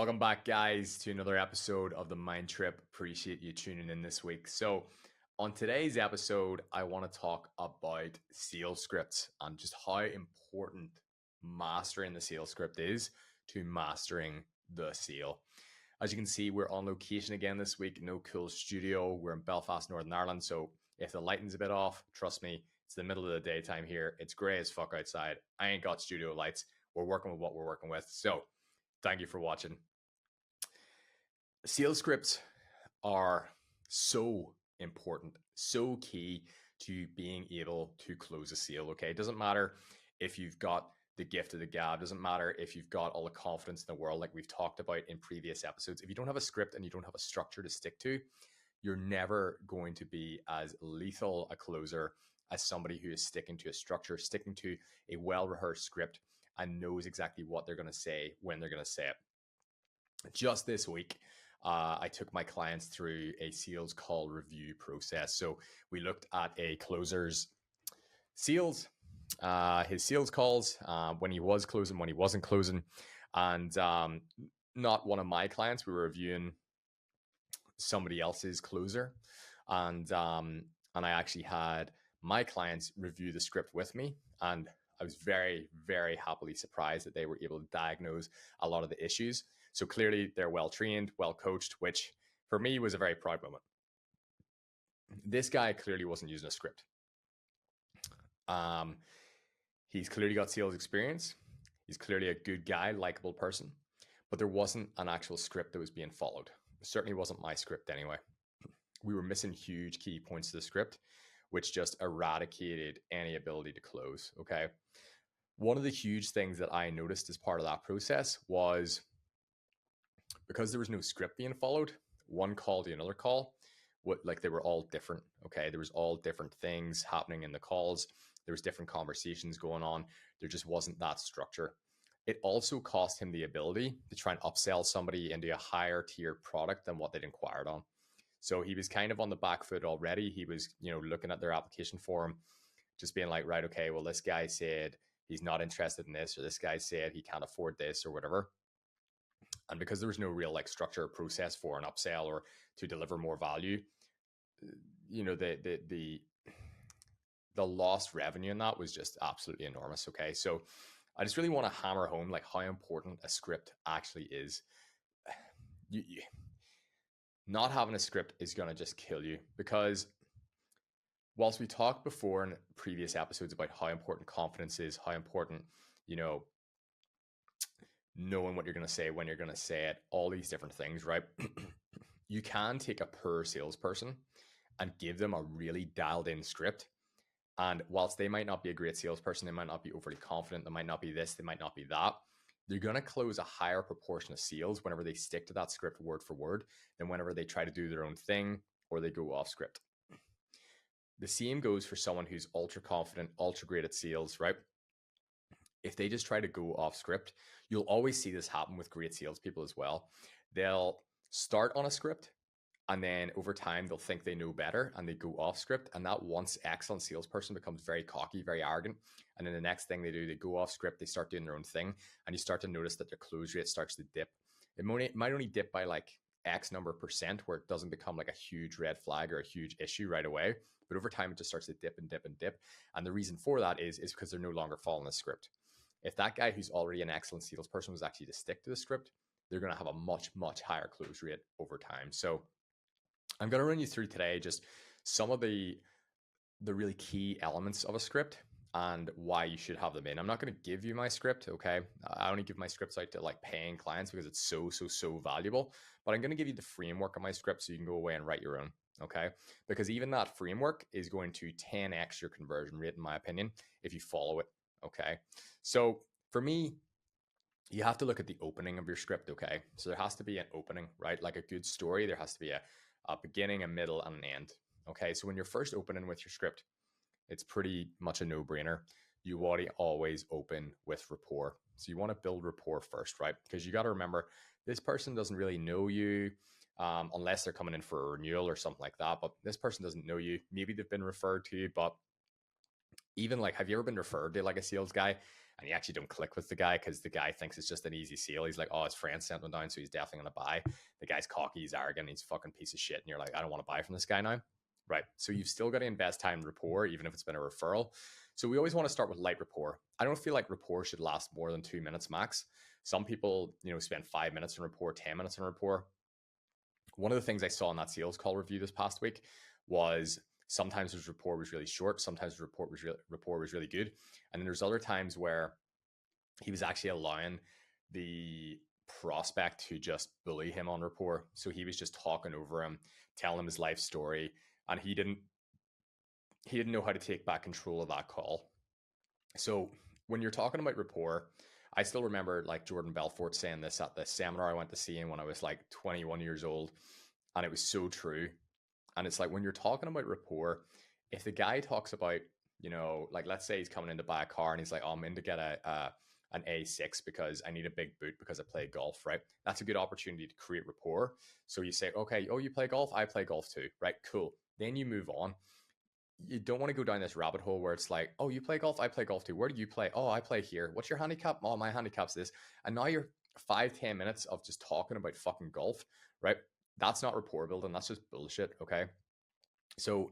Welcome back, guys, to another episode of the Mindtrip. Appreciate you tuning in this week. So, on today's episode, I want to talk about sales scripts and just how important mastering the sales script is to mastering the sale. As you can see, we're on location again this week. No cool studio. We're in Belfast, Northern Ireland. So, if the lighting's a bit off, trust me, it's the middle of the daytime here. It's gray as fuck outside. I ain't got studio lights. We're working with what we're working with. So, thank you for watching. Sales scripts are so important, so key to being able to close a sale. Okay. It doesn't matter if you've got the gift of the gab, it doesn't matter if you've got all the confidence in the world, like we've talked about in previous episodes. If you don't have a script and you don't have a structure to stick to, you're never going to be as lethal a closer as somebody who is sticking to a structure, sticking to a well-rehearsed script, and knows exactly what they're going to say when they're going to say it. Just this week, I took my clients through a sales call review process. So we looked at a closer's sales, his sales calls, when he was closing, when he wasn't closing, and not one of my clients. We were reviewing somebody else's closer, and I actually had my clients review the script with me, and I was very, very happily surprised that they were able to diagnose a lot of the issues. So clearly they're well trained, well coached, which for me was a very proud moment. This guy clearly wasn't using a script. He's clearly got sales experience. He's clearly a good guy, likable person, but there wasn't an actual script that was being followed. It certainly wasn't my script anyway. We were missing huge key points of the script, which just eradicated any ability to close. Okay. One of the huge things that I noticed as part of that process was, because there was no script being followed, one call to another call, they were all different. Okay. There was all different things happening in the calls. There was different conversations going on. There just wasn't that structure. It also cost him the ability to try and upsell somebody into a higher tier product than what they'd inquired on. So he was kind of on the back foot already. He was, looking at their application form, just being like, right, okay, well, this guy said he's not interested in this, or this guy said he can't afford this or whatever. And because there was no real structure or process for an upsell or to deliver more value, the lost revenue in that was just absolutely enormous. Okay. So I just really want to hammer home how important a script actually is. Not having a script is going to just kill you, because whilst we talked before in previous episodes about how important confidence is, how important, knowing what you're going to say, when you're going to say it, all these different things, right? You can take a poor salesperson and give them a really dialed in script. And whilst they might not be a great salesperson, they might not be overly confident, they might not be this, they might not be that, they're going to close a higher proportion of sales whenever they stick to that script word for word than whenever they try to do their own thing or they go off script. The same goes for someone who's ultra confident, ultra great at sales, right? If they just try to go off script, you'll always see this happen with great salespeople as well. They'll start on a script, and then over time, they'll think they know better and they go off script. And that once excellent salesperson becomes very cocky, very arrogant. And then the next thing they do, they go off script, they start doing their own thing. And you start to notice that their close rate starts to dip. It might only dip by X number of percent, where it doesn't become a huge red flag or a huge issue right away. But over time, it just starts to dip and dip and dip. And the reason for that is because they're no longer following the script. If that guy who's already an excellent salesperson was actually to stick to the script, they're going to have a much, much higher close rate over time. So I'm going to run you through today just some of the really key elements of a script and why you should have them in. I'm not going to give you my script, okay? I only give my scripts out to paying clients because it's so valuable. But I'm going to give you the framework of my script so you can go away and write your own, okay? Because even that framework is going to 10x your conversion rate, in my opinion, if you follow it, okay? So for me, you have to look at the opening of your script, okay? So there has to be an opening, right? Like a good story, there has to be a beginning, a middle, and an end. Okay, so when you're first opening with your script, it's pretty much a no-brainer. You want to always open with rapport. So you want to build rapport first, right? Because you got to remember, this person doesn't really know you unless they're coming in for a renewal or something like that. But this person doesn't know you. Maybe they've been referred to you, but Even like, have you ever been referred to like a sales guy and you actually don't click with the guy because the guy thinks it's just an easy sale? He's like, oh, his friend sent him down, so he's definitely going to buy. The guy's cocky, he's arrogant, he's a fucking piece of shit. And you're like, I don't want to buy from this guy now. Right. So you've still got to invest time in rapport, even if it's been a referral. So we always want to start with light rapport. I don't feel like rapport should last more than 2 minutes max. Some people, spend 5 minutes in rapport, 10 minutes in rapport. One of the things I saw in that sales call review this past week was sometimes his rapport was really short, sometimes his rapport was really good, and then there's other times where he was actually allowing the prospect to just bully him on rapport. So he was just talking over him, telling him his life story, and he didn't know how to take back control of that call. So when you're talking about rapport, I still remember like Jordan Belfort saying this at the seminar I went to see him when I was like 21 years old, and it was so true. And it's like when you're talking about rapport, if the guy talks about, like let's say he's coming in to buy a car and he's like, oh, I'm in to get an A6 because I need a big boot because I play golf, right? That's a good opportunity to create rapport. So you say, okay, oh, you play golf? I play golf too, right? Cool. Then you move on. You don't want to go down this rabbit hole where it's like, oh, you play golf? I play golf too. Where do you play? Oh, I play here. What's your handicap? Oh, my handicap's this. And now you're 5-10 minutes of just talking about fucking golf, right? That's not rapport building. That's just bullshit. Okay. So,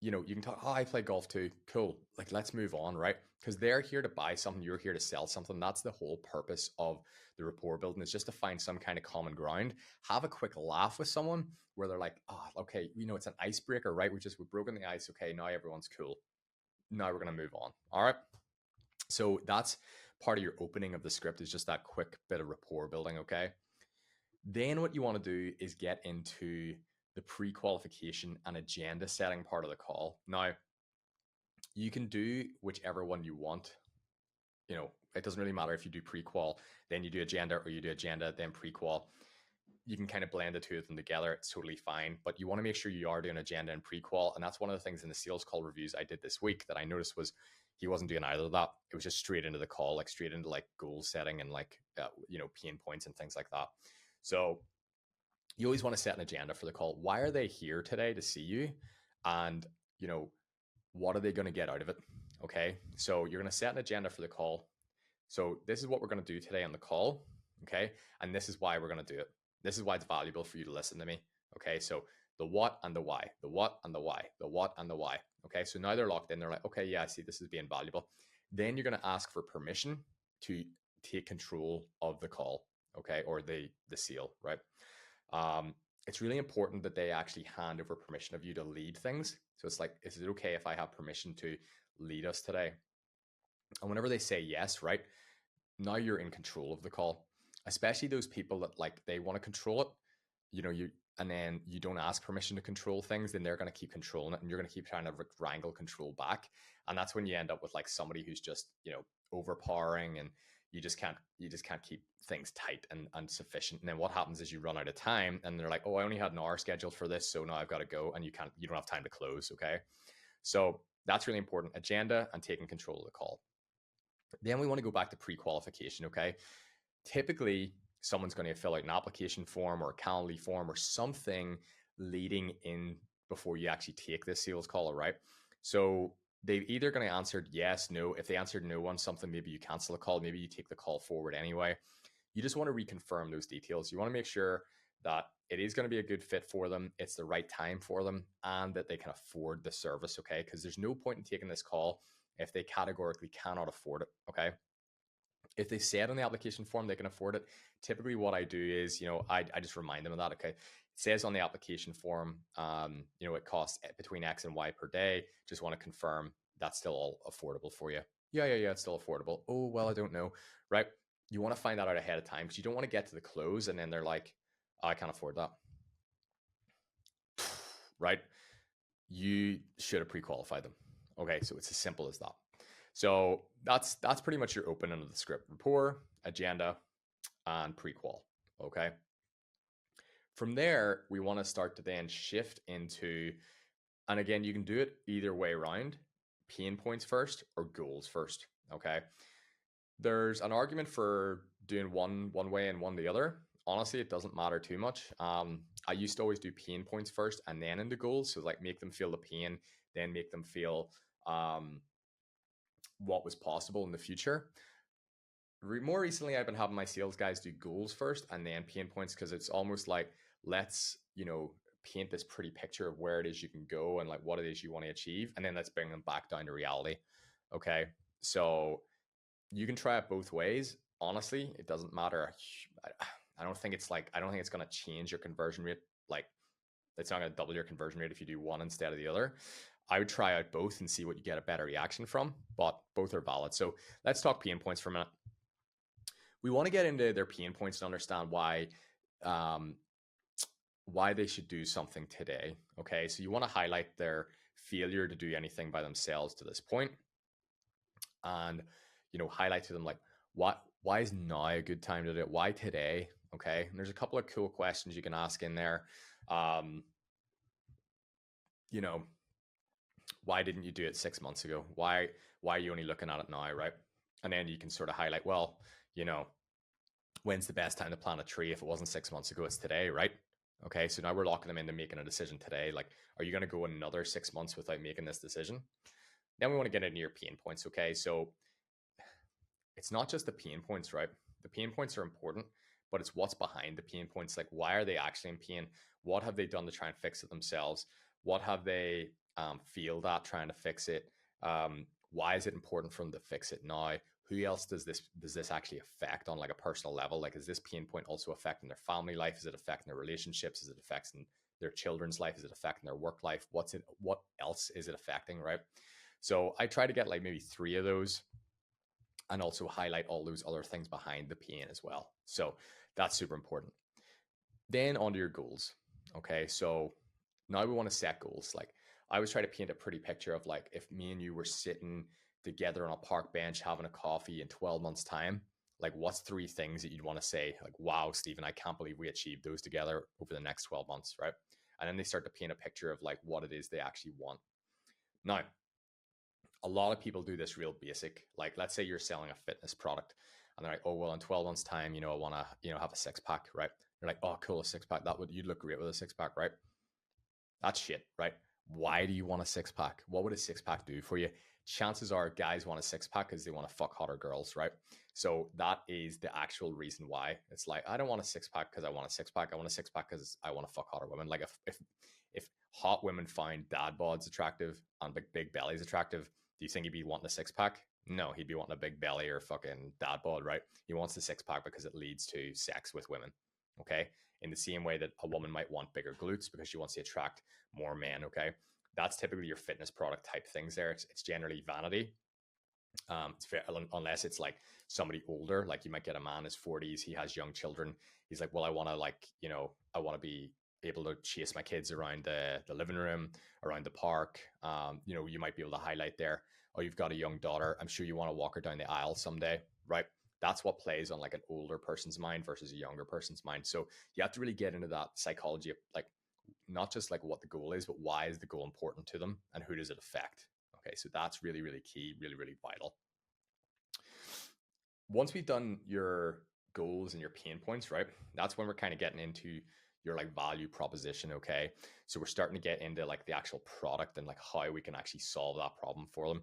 you can talk, oh, I play golf too. Cool. Like, let's move on, right? Because they're here to buy something, you're here to sell something. That's the whole purpose of the rapport building, is just to find some kind of common ground. Have a quick laugh with someone where they're like, oh, okay, it's an icebreaker, right? We've broken the ice. Okay, now everyone's cool. Now we're going to move on. All right. So that's part of your opening of the script, is just that quick bit of rapport building. Okay. Then what you want to do is get into the pre-qualification and agenda setting part of the call. Now, you can do whichever one you want. It doesn't really matter if you do pre-qual, then you do agenda, or you do agenda, then pre-qual. You can kind of blend the two of them together. It's totally fine. But you want to make sure you are doing agenda and pre-qual. And that's one of the things in the sales call reviews I did this week that I noticed was he wasn't doing either of that. It was just straight into the call, like straight into like goal setting and like, pain points and things like that. So you always want to set an agenda for the call. Why are they here today to see you? And, what are they going to get out of it? Okay. So you're going to set an agenda for the call. So this is what we're going to do today on the call. Okay. And this is why we're going to do it. This is why it's valuable for you to listen to me. Okay. So the what and the why, the what and the why, the what and the why. Okay. So now they're locked in. They're like, okay, yeah, I see this is being valuable. Then you're going to ask for permission to take control of the call. Okay. Or the sale, right? It's really important that they actually hand over permission of you to lead things. So it's like, is it okay if I have permission to lead us today? And whenever they say yes, right, now you're in control of the call, especially those people that like, they want to control it, and then you don't ask permission to control things, then they're going to keep controlling it and you're going to keep trying to wrangle control back. And that's when you end up with like somebody who's just, overpowering, and you just can't keep things tight and sufficient. And then what happens is you run out of time and they're like, oh, I only had an hour scheduled for this, so now I've got to go, and you don't have time to close. Okay. So that's really important. Agenda and taking control of the call. Then we want to go back to pre-qualification. Okay. Typically someone's going to fill out an application form or a Calendly form or something leading in before you actually take this sales call. All right. So they've either going to answer yes, no. If they answered no on something, maybe you cancel the call. Maybe you take the call forward anyway. You just want to reconfirm those details. You want to make sure that it is going to be a good fit for them, it's the right time for them, and that they can afford the service. Okay. Because there's no point in taking this call if they categorically cannot afford it. Okay. If they said on the application form they can afford it, typically what I do is, I just remind them of that. Okay. It says on the application form, it costs between X and Y per day. Just want to confirm that's still all affordable for you. Yeah, it's still affordable. Oh, well, I don't know. Right. You want to find that out ahead of time because you don't want to get to the close and then they're like, oh, I can't afford that. Right. You should have pre-qualified them. Okay. So it's as simple as that. So that's pretty much your open end of the script: rapport, agenda, and pre-qual. Okay. From there, we want to start to then shift into, and again, you can do it either way around: pain points first or goals first. Okay. There's an argument for doing one way and one the other. Honestly, it doesn't matter too much. I used to always do pain points first and then into goals. So like make them feel the pain, then make them feel what was possible in the future. More recently, I've been having my sales guys do goals first and then pain points, because it's almost like, let's, paint this pretty picture of where it is you can go and like what it is you want to achieve, and then let's bring them back down to reality. Okay. So you can try it both ways. Honestly, it doesn't matter. I don't think it's like, I don't think it's going to change your conversion rate. Like, it's not going to double your conversion rate if you do one instead of the other. I would try out both and see what you get a better reaction from, but both are valid. So let's talk pain points for a minute. We want to get into their pain points to understand why they should do something today. Okay, so you want to highlight their failure to do anything by themselves to this point, and highlight to them like, why is now a good time to do it? Why today? Okay, and there's a couple of cool questions you can ask in there. Why didn't you do it 6 months ago? Why are you only looking at it now, right? And then you can sort of highlight, well, when's the best time to plant a tree? If it wasn't 6 months ago, it's today, right? Okay, so now we're locking them into making a decision today. Like, are you going to go another 6 months without making this decision? Then we want to get into your pain points. Okay, so it's not just the pain points, right? The pain points are important, but it's what's behind the pain points. Like, why are they actually in pain? What have they done to try and fix it themselves? What have they failed at trying to fix it? Why is it important for them to fix it now? Who else does this actually affect on like a personal level? Like, is this pain point also affecting their family life? Is it affecting their relationships? Is it affecting their children's life? Is it affecting their work life? What else is it affecting, right? So I try to get like maybe 3 of those, and also highlight all those other things behind the pain as well. So that's super important. Then onto your goals. Okay, so now we want to set goals. Like, I always try to paint a pretty picture of like, if me and you were sitting together on a park bench having a coffee in 12 months time, like, what's 3 things that you'd want to say? Like, wow, Stephen, I can't believe we achieved those together over the next 12 months, right? And then they start to paint a picture of like what it is they actually want. Now, a lot of people do this real basic. Like, let's say you're selling a fitness product and they're like, oh, well, in 12 months time, I want to, have a 6-pack, right? They're like, oh, cool, a 6-pack. You'd look great with a 6-pack, right? That's shit, right? Why do you want a 6-pack? What would a 6-pack do for you? Chances are guys want a 6-pack because they want to fuck hotter girls, right? So that is the actual reason why. It's like, I don't want a 6-pack because I want a 6-pack. I want a 6-pack because I want to fuck hotter women. Like, if hot women find dad bods attractive and big bellies attractive, do you think he'd be wanting a 6-pack? No, he'd be wanting a big belly or fucking dad bod, right? He wants the 6-pack because it leads to sex with women. Okay. In the same way that a woman might want bigger glutes because she wants to attract more men. Okay. That's typically your fitness product type things there. It's generally vanity. It's fair, unless it's like somebody older, like you might get a man in his 40s, he has young children. He's like, well, I want to I want to be able to chase my kids around the living room, around the park. You might be able to highlight there, oh, you've got a young daughter. I'm sure you want to walk her down the aisle someday, right? That's what plays on like an older person's mind versus a younger person's mind. So you have to really get into that psychology of like, not just like what the goal is, but why is the goal important to them and who does it affect? Okay, so that's really, really key, really, really vital. Once we've done your goals and your pain points, right? That's when we're kind of getting into your like value proposition. Okay, so we're starting to get into like the actual product and like how we can actually solve that problem for them.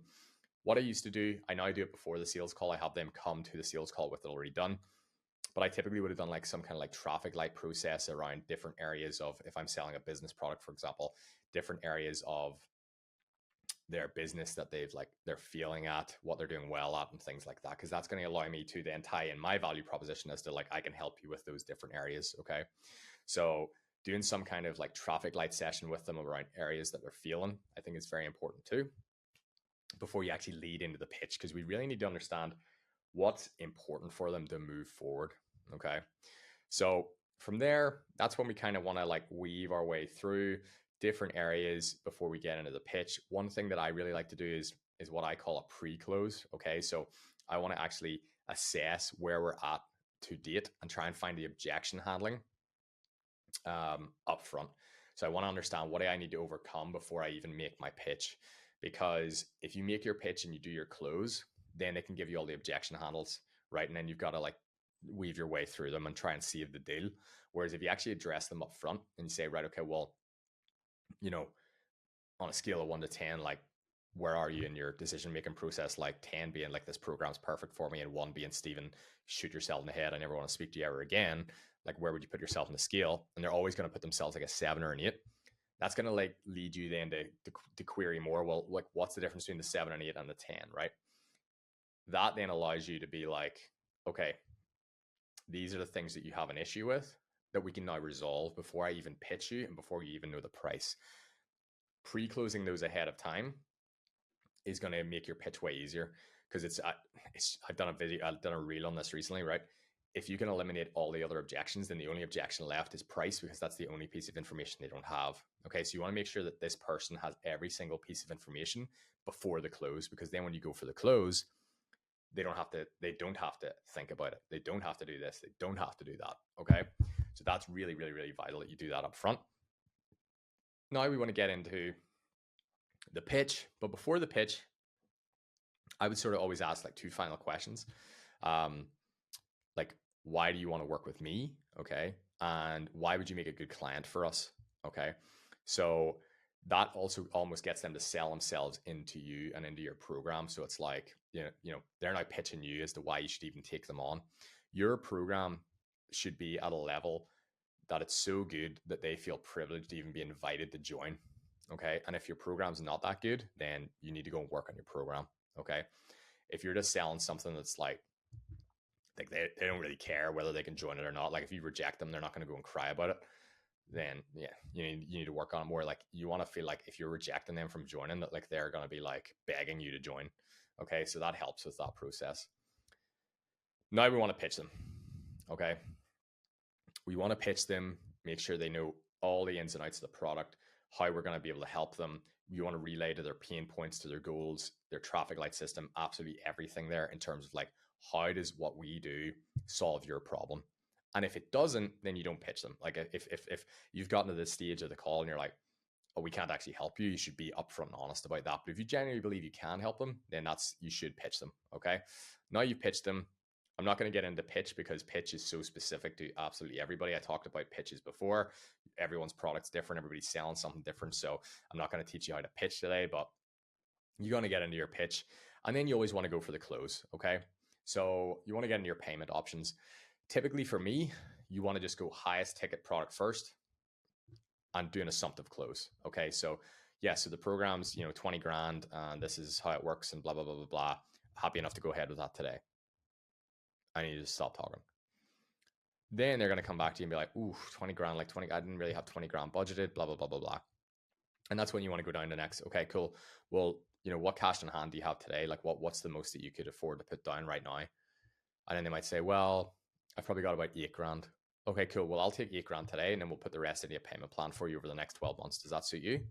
What I used to do, I now do it before the sales call. I have them come to the sales call with it already done. But I typically would have done like some kind of like traffic light process around different areas of, if I'm selling a business product, for example, different areas of their business that they're feeling at, what they're doing well at, and things like that. Because that's going to allow me to then tie in my value proposition as to like, I can help you with those different areas. Okay. So doing some kind of like traffic light session with them around areas that they're feeling, I think is very important too, before you actually lead into the pitch, because we really need to understand what's important for them to move forward. Okay. So from there, that's when we kind of want to like weave our way through different areas before we get into the pitch. One thing that I really like to do is what I call a pre-close. Okay. So I want to actually assess where we're at to date and try and find the objection handling up front. So I want to understand what do I need to overcome before I even make my pitch. Because if you make your pitch and you do your close, then they can give you all the objection handles, right? And then you've got to like weave your way through them and try and save the deal. Whereas if you actually address them up front and you say, right, okay, well, on a scale of 1 to 10, like where are you in your decision making process? Like 10 being like, this program's perfect for me, and 1 being, Stephen, shoot yourself in the head, I never want to speak to you ever again. Like, where would you put yourself in the scale? And they're always going to put themselves like a 7 or an 8. That's going to like lead you then to query more. Well, like, what's the difference between the 7 and 8 and the 10, right? That then allows you to be like, okay, these are the things that you have an issue with that we can now resolve before I even pitch you and before you even know the price. Pre-closing those ahead of time is going to make your pitch way easier, because I've done a video, I've done a reel on this recently, right? If you can eliminate all the other objections, then the only objection left is price, because that's the only piece of information they don't have. Okay, so you want to make sure that this person has every single piece of information before the close, because then when you go for the close, they don't have to think about it. They don't have to do this. They don't have to do that. Okay, so that's really, really, really vital that you do that up front. Now we want to get into the pitch, but before the pitch, I would sort of always ask like 2 final questions. Like, why do you want to work with me? Okay. And why would you make a good client for us? Okay. So that also almost gets them to sell themselves into you and into your program. So it's like, they're now pitching you as to why you should even take them on. Your program should be at a level that it's so good that they feel privileged to even be invited to join. Okay. And if your program's not that good, then you need to go and work on your program. Okay. If you're just selling something that's like they don't really care whether they can join it or not. Like, if you reject them, they're not going to go and cry about it. Then yeah, you need to work on it more. Like, you want to feel like if you're rejecting them from joining, that like they're going to be like begging you to join. Okay. So that helps with that process. Now we want to pitch them. Okay. We want to pitch them, make sure they know all the ins and outs of the product, how we're going to be able to help them. We want to relay to their pain points, to their goals, their traffic light system, absolutely everything there in terms of like, how does what we do solve your problem? And if it doesn't, then you don't pitch them. Like, if you've gotten to this stage of the call and you're like, oh, we can't actually help you, you should be upfront and honest about that. But if you genuinely believe you can help them, then you should pitch them. Okay. Now you've pitched them. I'm not going to get into pitch, because pitch is so specific to absolutely everybody. I talked about pitches before. Everyone's product's different. Everybody's selling something different. So I'm not going to teach you how to pitch today, but you're going to get into your pitch. And then you always want to go for the close. Okay. So you want to get into your payment options. Typically for me, you want to just go highest ticket product first and do an assumptive close. Okay. So yeah, so the program's, 20 grand, and this is how it works, and blah, blah, blah, blah, blah. Happy enough to go ahead with that today. I need to stop talking. Then they're going to come back to you and be like, ooh, 20 grand, like 20, I didn't really have 20 grand budgeted, blah, blah, blah, blah, blah. And that's when you want to go down to next. Okay, cool. Well, what cash in hand do you have today? Like, what's the most that you could afford to put down right now? And then they might say, well, I've probably got about 8 grand. Okay, cool. Well, I'll take 8 grand today, and then we'll put the rest into a payment plan for you over the next 12 months. Does that suit you?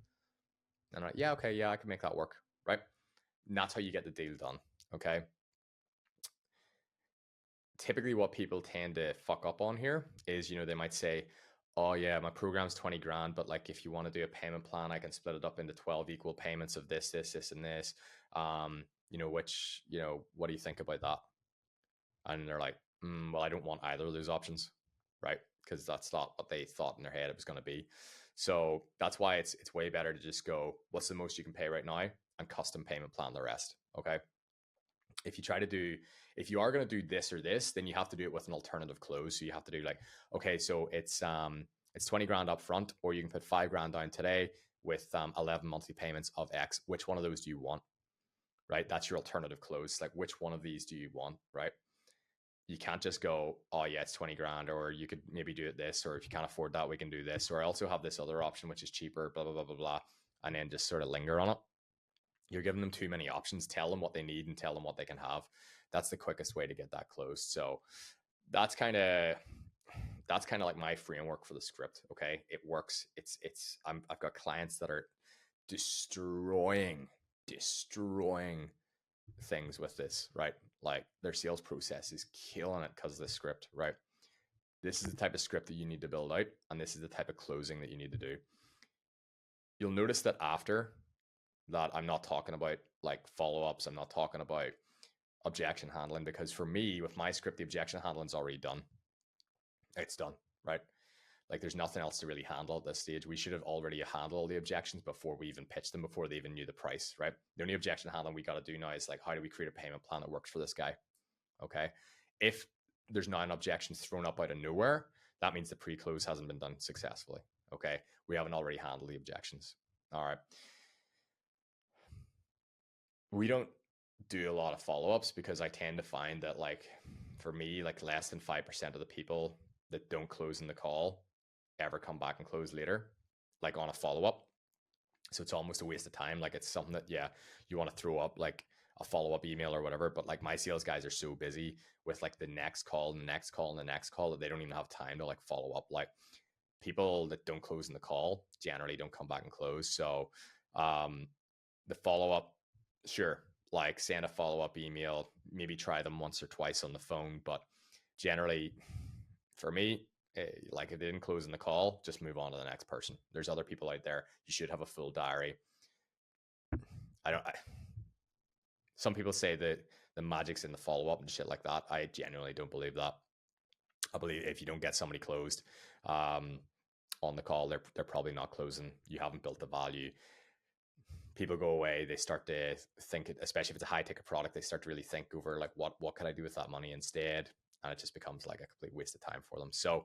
And I'm like, yeah, okay, yeah, I can make that work. Right. And that's how you get the deal done. Okay. Typically what people tend to fuck up on here is, they might say, oh yeah, my program's 20 grand, but like, if you want to do a payment plan, I can split it up into 12 equal payments of this, this, this, and this. Which, what do you think about that? And they're like, well, I don't want either of those options, right? Because that's not what they thought in their head it was going to be. So that's why it's way better to just go, what's the most you can pay right now, and custom payment plan the rest. Okay. If you are going to do this or this, then you have to do it with an alternative close. So you have to do like, okay, so it's 20 grand up front, or you can put 5 grand down today with 11 monthly payments of X. Which one of those do you want? Right? That's your alternative close. Like, which one of these do you want? Right? You can't just go, oh yeah, it's 20 grand, or you could maybe do it this, or if you can't afford that, we can do this, or I also have this other option, which is cheaper, blah, blah, blah, blah, blah. And then just sort of linger on it. You're giving them too many options. Tell them what they need and tell them what they can have. That's the quickest way to get that closed. So that's kind of like my framework for the script. Okay, it works. I've got clients that are destroying things with this, right? Like, their sales process is killing it because of the script, right? This is the type of script that you need to build out, and this is the type of closing that you need to do. You'll notice that after that, I'm not talking about like follow-ups. I'm not talking about objection handling, because for me, with my script, the objection handling is already done. It's done, right? Like there's nothing else to really handle at this stage. We should have already handled all the objections before we even pitched them, before they even knew the price, right? The only objection handling we got to do now is like, how do we create a payment plan that works for this guy? Okay. If there's now an objection thrown up out of nowhere, that means the pre-close hasn't been done successfully. Okay. We haven't already handled the objections. All right. We don't do a lot of follow-ups because I tend to find that, like, for me, like less than 5% of the people that don't close in the call ever come back and close later, like on a follow-up. So it's almost a waste of time. Like it's something that, yeah, you want to throw up like a follow-up email or whatever. But like my sales guys are so busy with like the next call and the next call and the next call that they don't even have time to like follow up. Like people that don't close in the call generally don't come back and close. So the follow-up, sure, like send a follow-up email, maybe try them once or twice on the phone. But generally, for me, like if they didn't close in the call, just move on to the next person. There's other people out there. You should have a full diary. Some people say that the magic's in the follow-up and shit like that. I genuinely don't believe that. I believe if you don't get somebody closed on the call, they're probably not closing. You haven't built the value. People go away, they start to think, especially if it's a high ticket product, they start to really think over like what can I do with that money instead, and it just becomes like a complete waste of time for them. So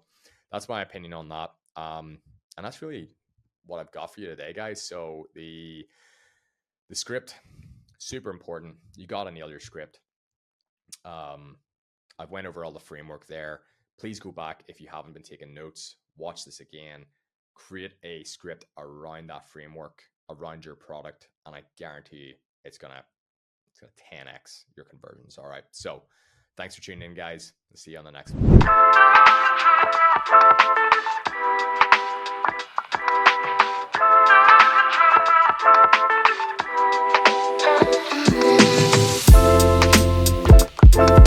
that's my opinion on that, and that's really what I've got for you today, guys. So the script, super important. You got to nail your script. I've went over all the framework there. Please go back if you haven't been taking notes, watch this again, create a script around that framework, around your product, and I guarantee you it's gonna 10x your conversions. All right. So thanks for tuning in, guys. See you on the next one.